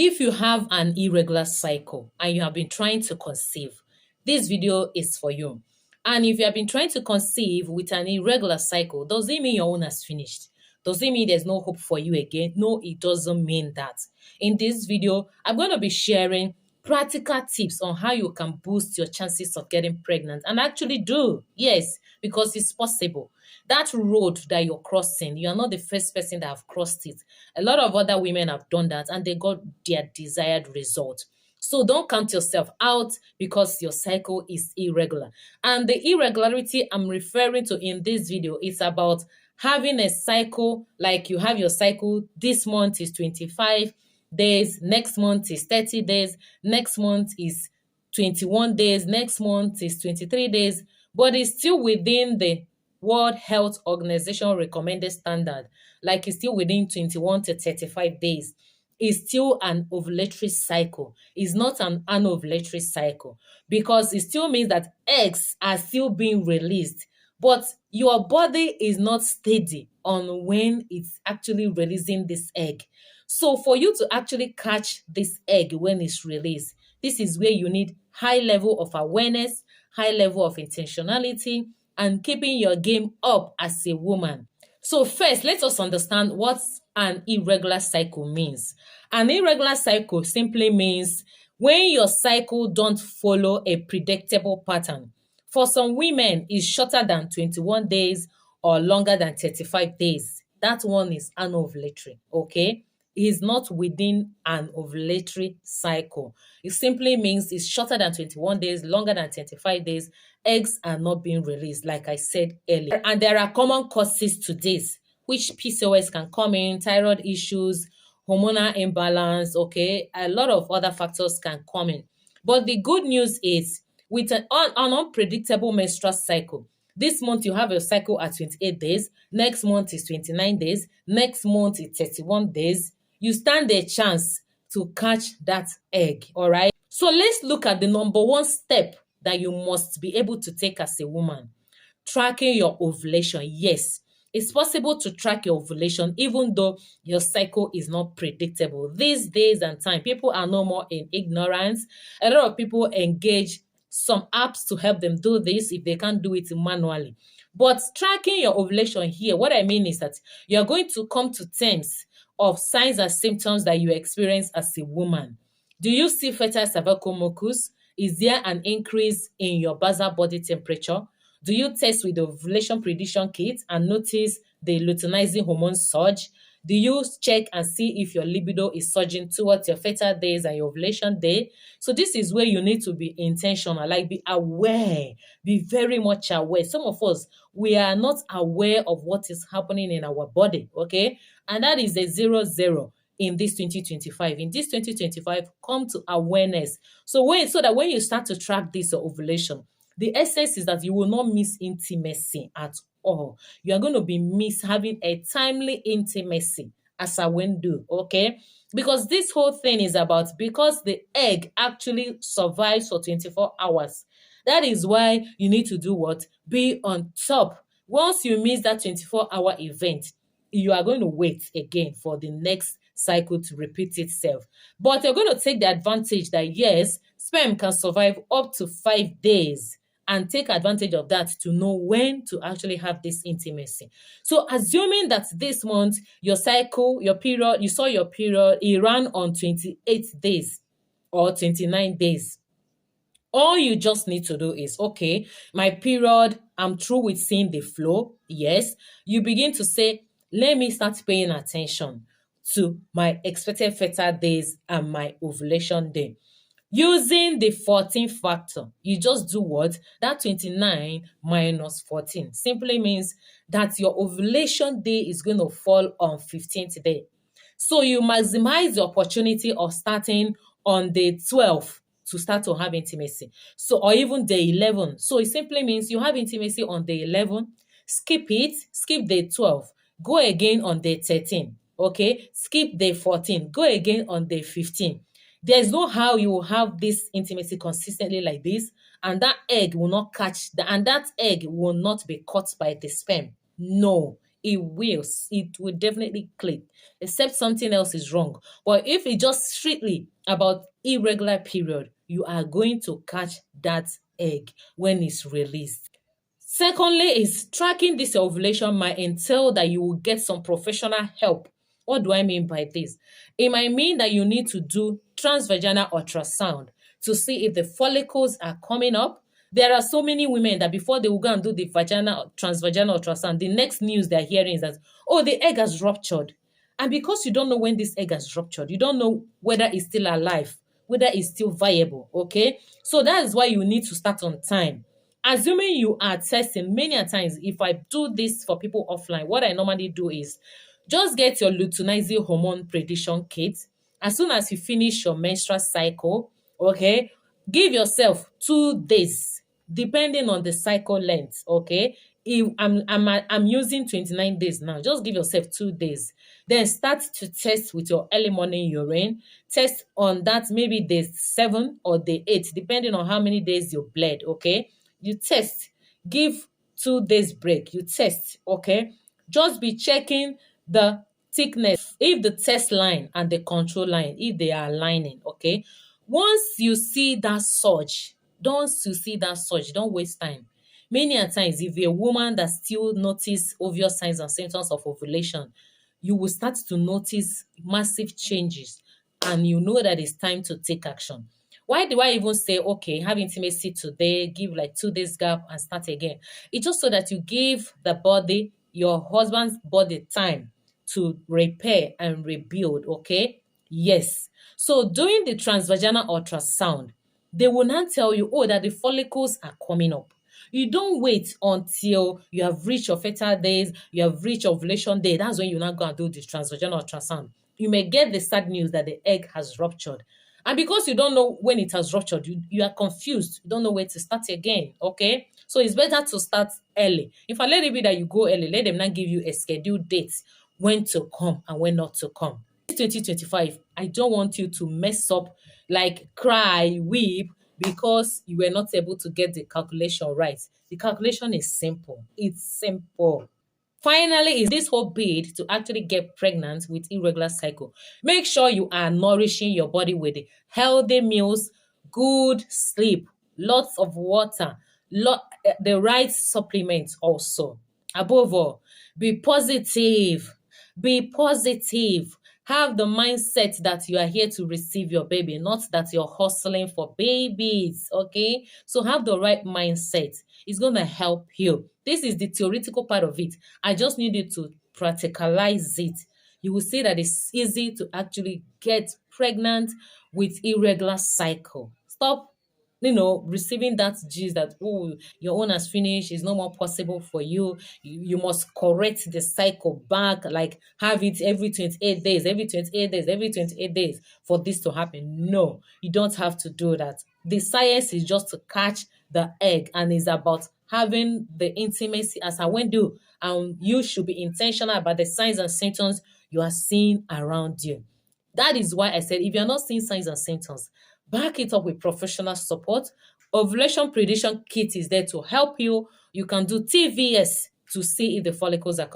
If you have an irregular cycle and you have been trying to conceive, this video is for you. And if you have been trying to conceive with an irregular cycle, does it mean your own has finished? Does it mean there's no hope for you again? No, it doesn't mean that. In this video, I'm going to be sharing practical tips on how you can boost your chances of getting pregnant and actually do. Yes, because it's possible. That road that you're crossing, you are not the first person that have crossed it. A lot of other women have done that and they got their desired result. So don't count yourself out because your cycle is irregular. And the irregularity I'm referring to in this video is about having a cycle, like you have your cycle, this month is 25 days, next month is 30 days, next month is 21 days, next month is 23 days, but it's still within the World Health Organization recommended standard, like it's still within 21 to 35 days. Is still an ovulatory cycle. It's not an anovulatory cycle because it still means that eggs are still being released, but your body is not steady on when it's actually releasing this egg. So for you to actually catch this egg when it's released, this is where you need high level of awareness, high level of intentionality, and keeping your game up as a woman. So first, let us understand what an irregular cycle means. An irregular cycle simply means when your cycle don't follow a predictable pattern. For some women, it's shorter than 21 days or longer than 35 days. That one is anovulatory, okay? It is not within an ovulatory cycle. It simply means it's shorter than 21 days, longer than 25 days. Eggs are not being released, like I said earlier. And there are common causes to this, which PCOS can come in, thyroid issues, hormonal imbalance, okay? A lot of other factors can come in. But the good news is, with an unpredictable menstrual cycle, this month you have your cycle at 28 days, next month is 29 days, next month is 31 days, you stand a chance to catch that egg, all right? So let's look at the number one step that you must be able to take as a woman. Tracking your ovulation. Yes, it's possible to track your ovulation even though your cycle is not predictable. These days and time, people are no more in ignorance. A lot of people engage some apps to help them do this if they can't do it manually. But tracking your ovulation here, what I mean is that you're going to come to terms of signs and symptoms that you experience as a woman. Do you see fertile cervical mucus? Is there an increase in your basal body temperature? Do you test with the ovulation prediction kit and notice the luteinizing hormone surge? Do you check and see if your libido is surging towards your fertile days and your ovulation day? So this is where you need to be intentional, like be aware, be very much aware. Some of us, we are not aware of what is happening in our body, okay? And that is a 0-0 in this 2025. In this 2025, come to awareness. So that when you start to track this ovulation, the essence is that you will not miss intimacy at all. You are going to be having a timely intimacy as a window, okay? Because this whole thing is about, because the egg actually survives for 24 hours. That is why you need to do what? Be on top. Once you miss that 24-hour event, you are going to wait again for the next cycle to repeat itself. But you're going to take the advantage that, yes, sperm can survive up to 5 days, and take advantage of that to know when to actually have this intimacy. So assuming that this month, your cycle, your period, you saw your period, it ran on 28 days or 29 days. All you just need to do is, okay, my period, I'm through with seeing the flow. Yes, you begin to say, let me start paying attention to my expected fertile days and my ovulation day. Using the 14 factor, you just do what? That 29 minus 14 simply means that your ovulation day is going to fall on 15th day. So you maximize the opportunity of starting on day 12 to start to have intimacy. So, or even day 11. So it simply means you have intimacy on day 11, skip it, skip day 12, go again on day 13, okay? Skip day 14, go again on day 15. There's no how you will have this intimacy consistently like this, and that egg will not catch, and that egg will not be caught by the sperm. No, it will definitely click, except something else is wrong. But if it's just strictly about irregular period, you are going to catch that egg when it's released. Secondly, is tracking this ovulation might entail that you will get some professional help. What do I mean by this? It might mean that you need to do transvaginal ultrasound to see if the follicles are coming up. There are so many women that before they will go and do the transvaginal ultrasound, the next news they're hearing is that, oh, the egg has ruptured. And because you don't know when this egg has ruptured, you don't know whether it's still alive, whether it's still viable, okay? So that is why you need to start on time. Assuming you are testing, many a times, if I do this for people offline, what I normally do is just get your luteinizing hormone prediction kit. As soon as you finish your menstrual cycle, okay, give yourself 2 days, depending on the cycle length, okay? If I'm using 29 days now, just give yourself 2 days. Then start to test with your early morning urine. Test on that maybe day 7 or day 8, depending on how many days you bled, okay? You test, give 2 days break, you test, okay? Just be checking the thickness, if the test line and the control line, if they are aligning, okay? Once you see that surge, don't waste time. Many a times, if you're a woman that still notice obvious signs and symptoms of ovulation, you will start to notice massive changes and you know that it's time to take action. Why do I even say, okay, have intimacy today, give like 2 days gap and start again? It's just so that you give the body, your husband's body, time to repair and rebuild, okay? Yes. So doing the transvaginal ultrasound, they will not tell you, oh, that the follicles are coming up. You don't wait until you have reached your fertile days, you have reached ovulation day. That's when you now go and do the transvaginal ultrasound. You may get the sad news that the egg has ruptured. And because you don't know when it has ruptured, you are confused. You don't know where to start again, okay? So it's better to start early. If I let it be that you go early, let them not give you a scheduled date when to come and when not to come. 2025, I don't want you to mess up, like cry, weep, because you were not able to get the calculation right. The calculation is simple. It's simple. Finally, is this whole bid to actually get pregnant with irregular cycle. Make sure you are nourishing your body with healthy meals, good sleep, lots of water, the right supplements also. Above all, be positive. Be positive. Have the mindset that you are here to receive your baby, not that you're hustling for babies, okay? So have the right mindset. It's going to help you. This is the theoretical part of it. I just need you to practicalize it. You will see that it's easy to actually get pregnant with irregular cycle. Stop receiving that gist that, oh, your own has finished, it's no more possible for you. You must correct the cycle back, like have it every 28 days, every 28 days, every 28 days for this to happen. No, you don't have to do that. The science is just to catch the egg and is about having the intimacy as I went do. And you should be intentional about the signs and symptoms you are seeing around you. That is why I said if you're not seeing signs and symptoms, back it up with professional support. Ovulation prediction kit is there to help you. You can do TVS to see if the follicles are